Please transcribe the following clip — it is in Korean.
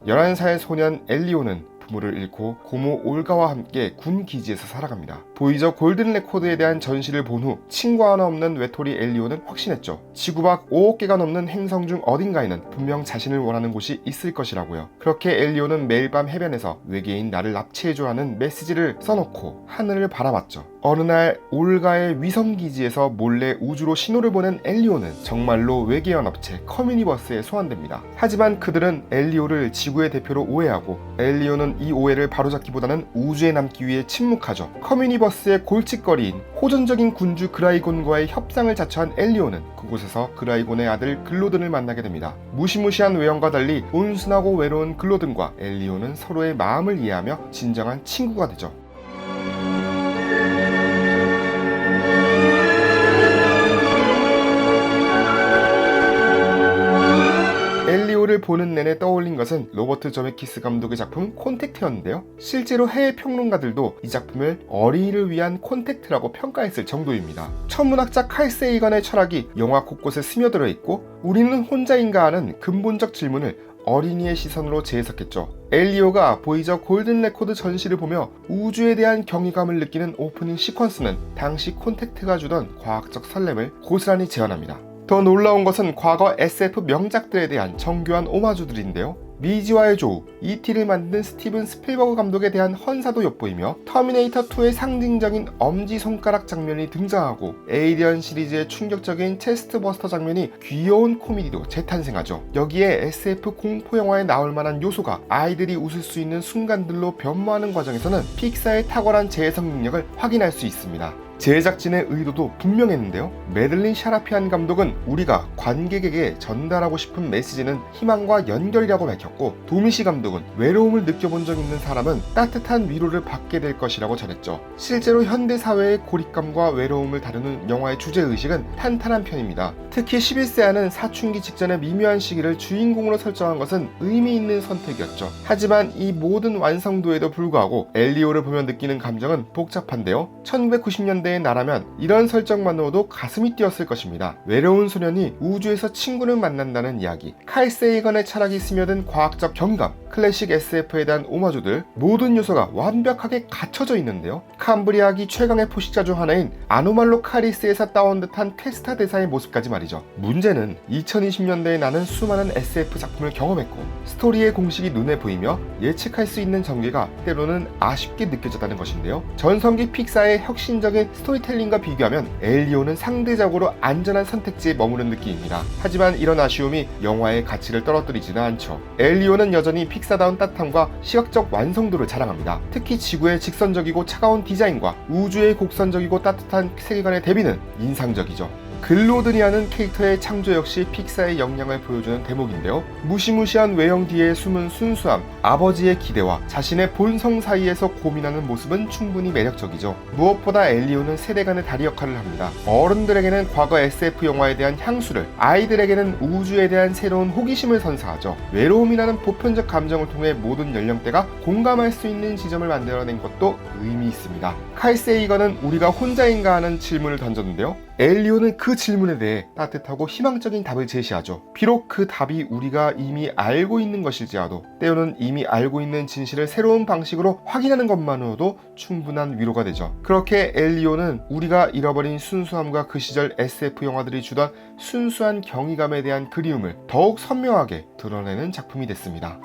11살 소년 엘리오는 부모를 잃고 고모 올가와 함께 군 기지에서 살아갑니다. 보이저 골든 레코드에 대한 전시를 본 후 친구 하나 없는 외톨이 엘리오는 확신했죠. 지구 밖 5억 개가 넘는 행성 중 어딘가에는 분명 자신을 원하는 곳이 있을 것이라고요. 그렇게 엘리오는 매일 밤 해변에서 외계인 나를 납치해줘라는 메시지를 써놓고 하늘을 바라봤죠. 어느 날 올가의 위성 기지에서 몰래 우주로 신호를 보낸 엘리오는 정말로 외계연 업체 커뮤니버스에 소환됩니다. 하지만 그들은 엘리오를 지구의 대표로 오해하고 엘리오는 이 오해를 바로잡기보다는 우주에 남기 위해 침묵하죠. 커뮤니버스의 골칫거리인 호전적인 군주 그라이곤과의 협상을 자처한 엘리오는 그곳에서 그라이곤의 아들 글로든을 만나게 됩니다. 무시무시한 외형과 달리 온순하고 외로운 글로든과 엘리오는 서로의 마음을 이해하며 진정한 친구가 되죠. 엘리오를 보는 내내 떠올린 것은 로버트 저메키스 감독의 작품 콘택트였는데요. 실제로 해외 평론가들도 이 작품을 어린이를 위한 콘택트라고 평가했을 정도입니다. 천문학자 칼 세이건의 철학이 영화 곳곳에 스며들어 있고 우리는 혼자인가 하는 근본적 질문을 어린이의 시선으로 재해석했죠. 엘리오가 보이저 골든 레코드 전시를 보며 우주에 대한 경이감을 느끼는 오프닝 시퀀스는 당시 콘택트가 주던 과학적 설렘을 고스란히 재현합니다. 더 놀라운 것은 과거 SF 명작들에 대한 정교한 오마주들인데요. 미지와의 조우, E.T.를 만든 스티븐 스필버그 감독에 대한 헌사도 엿보이며 터미네이터2의 상징적인 엄지손가락 장면이 등장하고 에이리언 시리즈의 충격적인 체스트버스터 장면이 귀여운 코미디로 재탄생하죠. 여기에 SF 공포영화에 나올 만한 요소가 아이들이 웃을 수 있는 순간들로 변모하는 과정에서는 픽사의 탁월한 재해석 능력을 확인할 수 있습니다. 제작진의 의도도 분명했는데요. 메들린 샤라피안 감독은 우리가 관객에게 전달하고 싶은 메시지는 희망과 연결이라고 밝혔고, 도미시 감독은 외로움을 느껴본 적 있는 사람은 따뜻한 위로를 받게 될 것이라고 전했죠. 실제로 현대사회의 고립감과 외로움을 다루는 영화의 주제의식은 탄탄한 편입니다. 특히 11세 아는 사춘기 직전의 미묘한 시기를 주인공으로 설정한 것은 의미 있는 선택이었죠. 하지만 이 모든 완성도에도 불구하고 엘리오를 보며 느끼는 감정은 복잡한데요. 1990년대의 나라면 이런 설정만으로도 가슴이 뛰었을 것입니다. 외로운 소년이 우주에서 친구를 만난다는 이야기, 칼 세이건의 철학이 스며든 과학적 경감, 클래식 SF에 대한 오마주들, 모든 요소가 완벽하게 갖춰져 있는데요. 캄브리아기 최강의 포식자 중 하나인 아노말로 카리스에서 따온 듯한 테스타 대사의 모습까지 말이죠. 문제는 2020년대에 나는 수많은 SF 작품을 경험했고 스토리의 공식이 눈에 보이며 예측할 수 있는 전개가 때로는 아쉽게 느껴졌다는 것인데요. 전성기 픽사의 혁신적인 스토리텔링과 비교하면 엘리오는 상대적으로 안전한 선택지에 머무는 느낌입니다. 하지만 이런 아쉬움이 영화의 가치를 떨어뜨리지는 않죠. 엘리오는 여전히 픽사다운 따뜻함과 시각적 완성도를 자랑합니다. 특히 지구의 직선적이고 차가운 디자인과 우주의 곡선적이고 따뜻한 세계관의 대비는 인상적이죠. 글로든이라는 캐릭터의 창조 역시 픽사의 역량을 보여주는 대목인데요. 무시무시한 외형 뒤에 숨은 순수함, 아버지의 기대와 자신의 본성 사이에서 고민하는 모습은 충분히 매력적이죠. 무엇보다 엘리오는 세대 간의 다리 역할을 합니다. 어른들에게는 과거 SF 영화에 대한 향수를, 아이들에게는 우주에 대한 새로운 호기심을 선사하죠. 외로움이라는 보편적 감정을 통해 모든 연령대가 공감할 수 있는 지점을 만들어낸 것도 의미 있습니다. 칼 세이건은 우리가 혼자인가 하는 질문을 던졌는데요. 엘리오는 그 질문에 대해 따뜻하고 희망적인 답을 제시하죠. 비록 그 답이 우리가 이미 알고 있는 것일지라도 때로는 이미 알고 있는 진실을 새로운 방식으로 확인하는 것만으로도 충분한 위로가 되죠. 그렇게 엘리오는 우리가 잃어버린 순수함과 그 시절 SF 영화들이 주던 순수한 경이감에 대한 그리움을 더욱 선명하게 드러내는 작품이 됐습니다.